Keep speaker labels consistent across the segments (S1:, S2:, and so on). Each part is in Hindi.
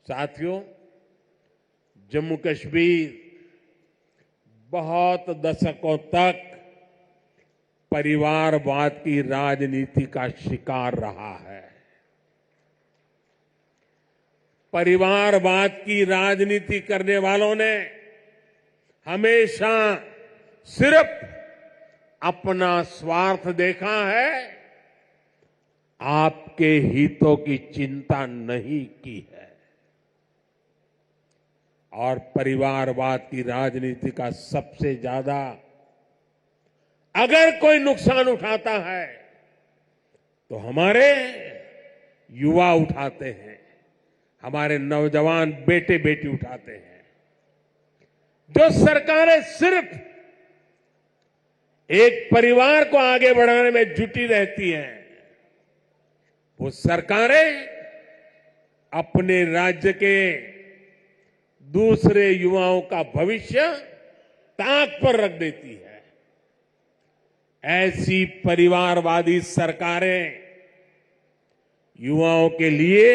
S1: साथियों, जम्मू कश्मीर बहुत दशकों तक परिवारवाद की राजनीति का शिकार रहा है। परिवारवाद की राजनीति करने वालों ने हमेशा सिर्फ अपना स्वार्थ देखा है, आपके हितों की चिंता नहीं की है। और परिवारवाद की राजनीति का सबसे ज्यादा अगर कोई नुकसान उठाता है तो हमारे युवा उठाते हैं, हमारे नौजवान बेटे बेटी उठाते हैं। जो सरकारें सिर्फ एक परिवार को आगे बढ़ाने में जुटी रहती हैं, वो सरकारें अपने राज्य के दूसरे युवाओं का भविष्य ताक पर रख देती है। ऐसी परिवारवादी सरकारें युवाओं के लिए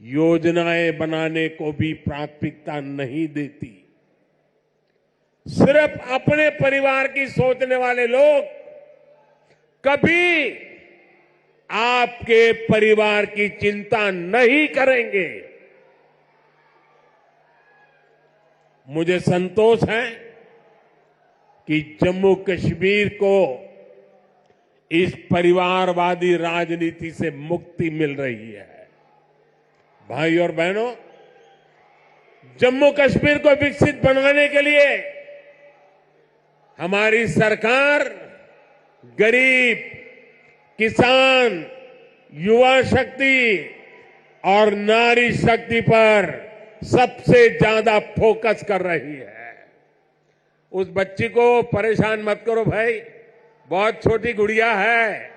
S1: योजनाएं बनाने को भी प्राथमिकता नहीं देती। सिर्फ अपने परिवार की सोचने वाले लोग कभी आपके परिवार की चिंता नहीं करेंगे। मुझे संतोष है कि जम्मू कश्मीर को इस परिवारवादी राजनीति से मुक्ति मिल रही है। भाई और बहनों, जम्मू कश्मीर को विकसित बनाने के लिए हमारी सरकार गरीब, किसान, युवा शक्ति और नारी शक्ति पर सबसे ज्यादा फोकस कर रही है। उस बच्ची को परेशान मत करो भाई, बहुत छोटी गुड़िया है।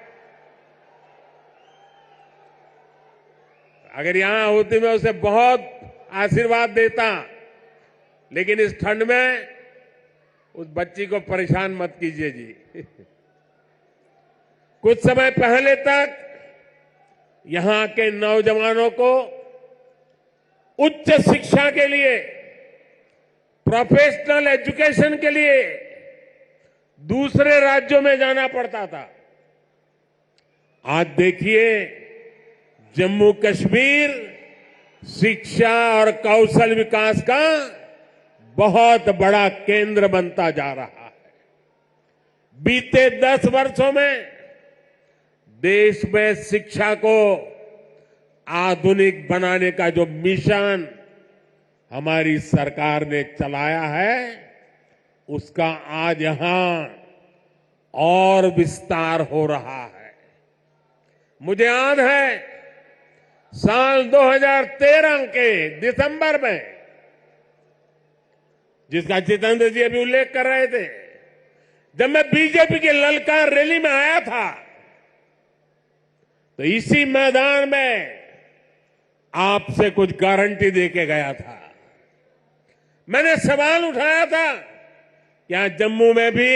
S1: अगर यहां होती मैं उसे बहुत आशीर्वाद देता, लेकिन इस ठंड में उस बच्ची को परेशान मत कीजिए जी। कुछ समय पहले तक यहां के नौजवानों को उच्च शिक्षा के लिए, प्रोफेशनल एजुकेशन के लिए दूसरे राज्यों में जाना पड़ता था। आज देखिए, जम्मू कश्मीर शिक्षा और कौशल विकास का बहुत बड़ा केंद्र बनता जा रहा है। बीते 10 वर्षों में देश में शिक्षा को आधुनिक बनाने का जो मिशन हमारी सरकार ने चलाया है, उसका आज यहां और विस्तार हो रहा है। मुझे याद है साल 2013 के दिसंबर में, जिसका जितेंद्र जी अभी उल्लेख कर रहे थे, जब मैं बीजेपी की ललकार रैली में आया था, तो इसी मैदान में आपसे कुछ गारंटी देके गया था। मैंने सवाल उठाया था कि यहाँ जम्मू में भी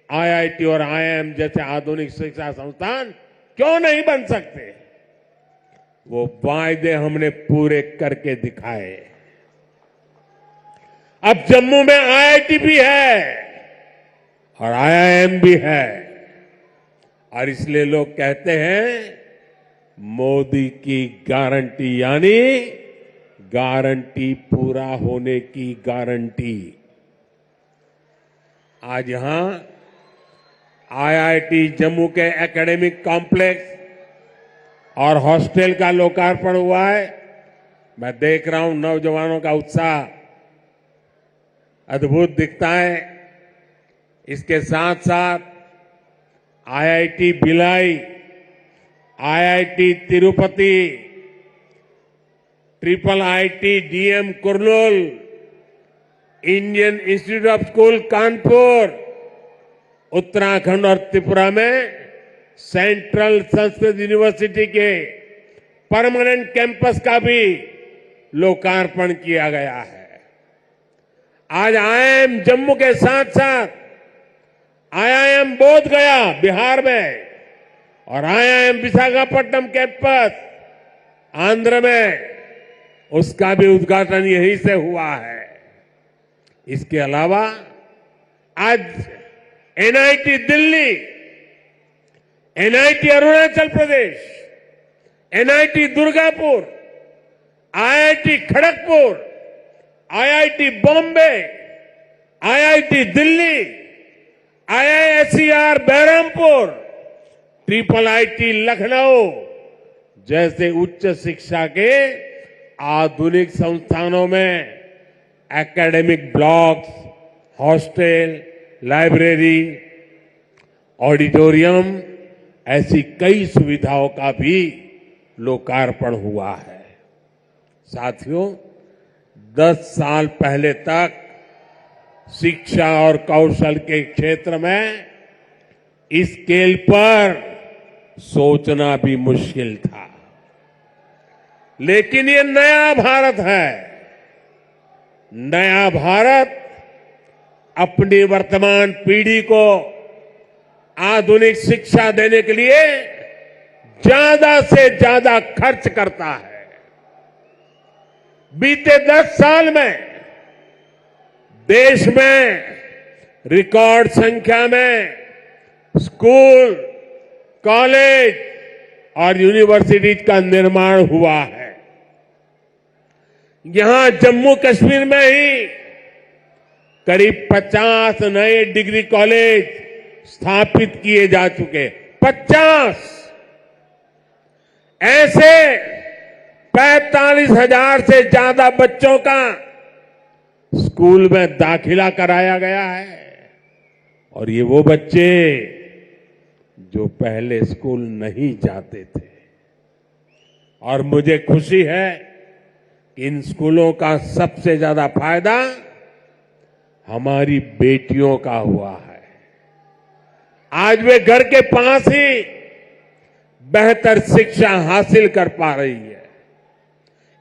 S1: आईआईटी और आईआईएम जैसे आधुनिक शिक्षा संस्थान क्यों नहीं बन सकते। वो वायदे हमने पूरे करके दिखाए। अब जम्मू में आईआईटी भी है और आईआईएम भी है, और इसलिए लोग कहते हैं मोदी की गारंटी, यानी गारंटी पूरा होने की गारंटी। आज यहां आईआईटी जम्मू के एकेडमिक कॉम्प्लेक्स और हॉस्टल का लोकार्पण हुआ है। मैं देख रहा हूं नौजवानों का उत्साह अद्भुत दिखता है। इसके साथ साथ IIT Bhilai, IIT Tirupati, triple IT DM Kurnool, Indian institute of school Kanpur, Uttarakhand और त्रिपुरा में सेंट्रल संस्कृत यूनिवर्सिटी के परमानेंट कैंपस का भी लोकार्पण किया गया है। आज आईआईएम जम्मू के साथ साथ आईआईएम बोध गया बिहार में और आईआईएम विशाखापट्टनम कैंपस आंध्र में उसका भी उद्घाटन यहीं से हुआ है। इसके अलावा आज NIT Delhi, NIT Arunachal Pradesh, NIT Durgapur, IIT Kharagpur, IIT Bombay, IIT Delhi, IISER Berhampur, triple IT Lucknow जैसे उच्च शिक्षा के आधुनिक संस्थानों में academic blocks, hostel, library, auditorium ऐसी कई सुविधाओं का भी लोकार्पण हुआ है। साथियों, 10 साल पहले तक शिक्षा और कौशल के क्षेत्र में इस स्केल पर सोचना भी मुश्किल था। लेकिन ये नया भारत है। नया भारत अपनी वर्तमान पीढ़ी को आधुनिक शिक्षा देने के लिए ज्यादा से ज्यादा खर्च करता है। बीते 10 साल में देश में रिकॉर्ड संख्या में स्कूल, कॉलेज और यूनिवर्सिटीज का निर्माण हुआ है। यहां जम्मू कश्मीर में ही करीब 50 नए डिग्री कॉलेज स्थापित किए जा चुके। 50 ऐसे 45,000 से ज्यादा बच्चों का स्कूल में दाखिला कराया गया है। और ये वो बच्चे जो पहले स्कूल नहीं जाते थे। और मुझे खुशी है कि इन स्कूलों का सबसे ज्यादा फायदा हमारी बेटियों का हुआ है। आज वे घर के पास ही बेहतर शिक्षा हासिल कर पा रही है।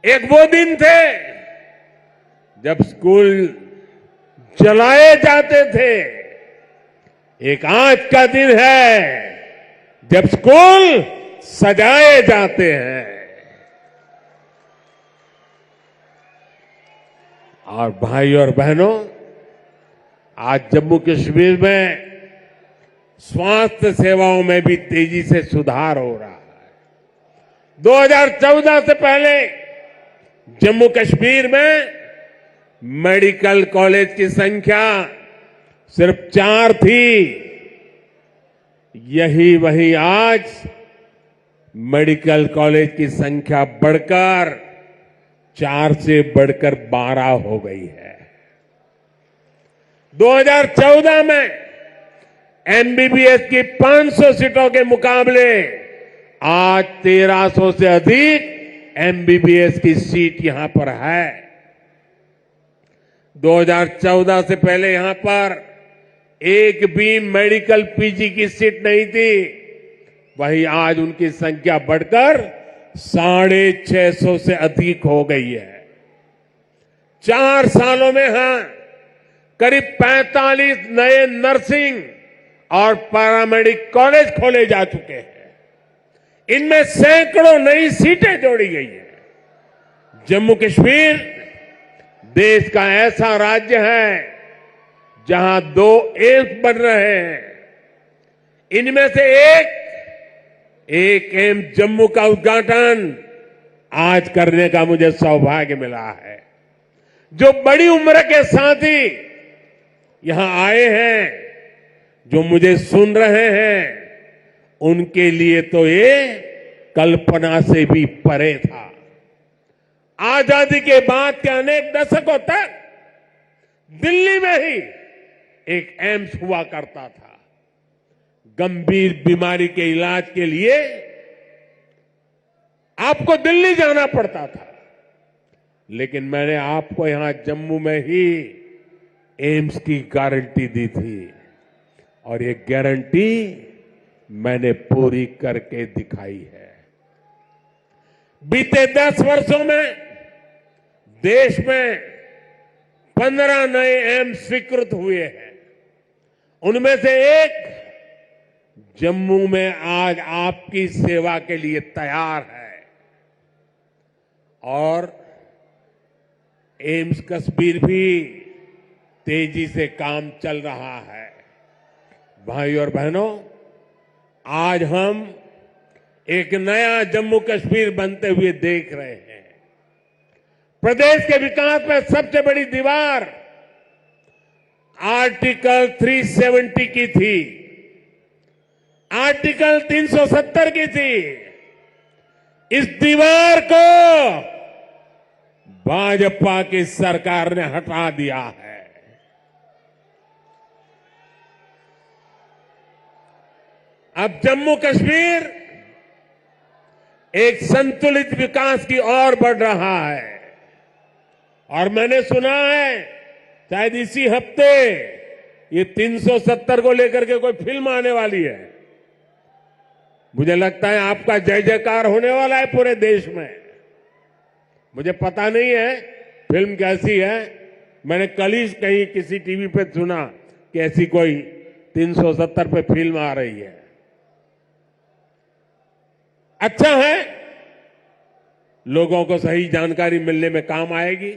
S1: एक वो दिन थे जब स्कूल चलाए जाते थे, एक आज का दिन है जब स्कूल सजाए जाते हैं। और भाई और बहनों, आज जम्मू कश्मीर में स्वास्थ्य सेवाओं में भी तेजी से सुधार हो रहा है। 2014 से पहले जम्मू कश्मीर में मेडिकल कॉलेज की संख्या सिर्फ 4 थी। यही वहीं आज मेडिकल कॉलेज की संख्या बढ़कर 4 से बढ़कर 12 हो गई है। 2014 में एमबीबीएस की 500 सीटों के मुकाबले आज 1300 से अधिक एमबीबीएस की सीट यहां पर है। 2014 से पहले यहां पर एक भी मेडिकल पीजी की सीट नहीं थी। वहीं आज उनकी संख्या बढ़कर 650 से अधिक हो गई है। 4 सालों में करीब 45 नए नर्सिंग और पैरामेडिक कॉलेज खोले जा चुके हैं। इनमें सैकड़ों नई सीटें जोड़ी गई हैं। जम्मू कश्मीर देश का ऐसा राज्य है जहां 2 एम्स बन रहे हैं। इनमें से एक एम्स जम्मू का उद्घाटन आज करने का मुझे सौभाग्य मिला है। जो बड़ी उम्र के साथी यहां आए हैं, जो मुझे सुन रहे हैं, उनके लिए तो ये कल्पना से भी परे था। आजादी के बाद के अनेक दशकों तक दिल्ली में ही एक एम्स हुआ करता था। गंभीर बीमारी के इलाज के लिए आपको दिल्ली जाना पड़ता था। लेकिन मैंने आपको यहां जम्मू में ही एम्स की गारंटी दी थी और ये गारंटी मैंने पूरी करके दिखाई है। बीते 10 वर्षों में देश में 15 नए एम्स स्वीकृत हुए हैं। उनमें से एक जम्मू में आज आपकी सेवा के लिए तैयार है। और एम्स कश्मीर भी तेजी से काम चल रहा है। भाई और बहनों, आज हम एक नया जम्मू कश्मीर बनते हुए देख रहे हैं। प्रदेश के विकास में सबसे बड़ी दीवार आर्टिकल 370 की थी, आर्टिकल 370 की थी। इस दीवार को भाजपा की सरकार ने हटा दिया है। अब जम्मू कश्मीर एक संतुलित विकास की ओर बढ़ रहा है। और मैंने सुना है शायद इसी हफ्ते ये 370 को लेकर के कोई फिल्म आने वाली है। मुझे लगता है आपका जय जयकार होने वाला है पूरे देश में। मुझे पता नहीं है फिल्म कैसी है। मैंने कल ही कहीं किसी टीवी पे सुना कि ऐसी कोई 370 पे फिल्म आ रही है। अच्छा है, लोगों को सही जानकारी मिलने में काम आएगी।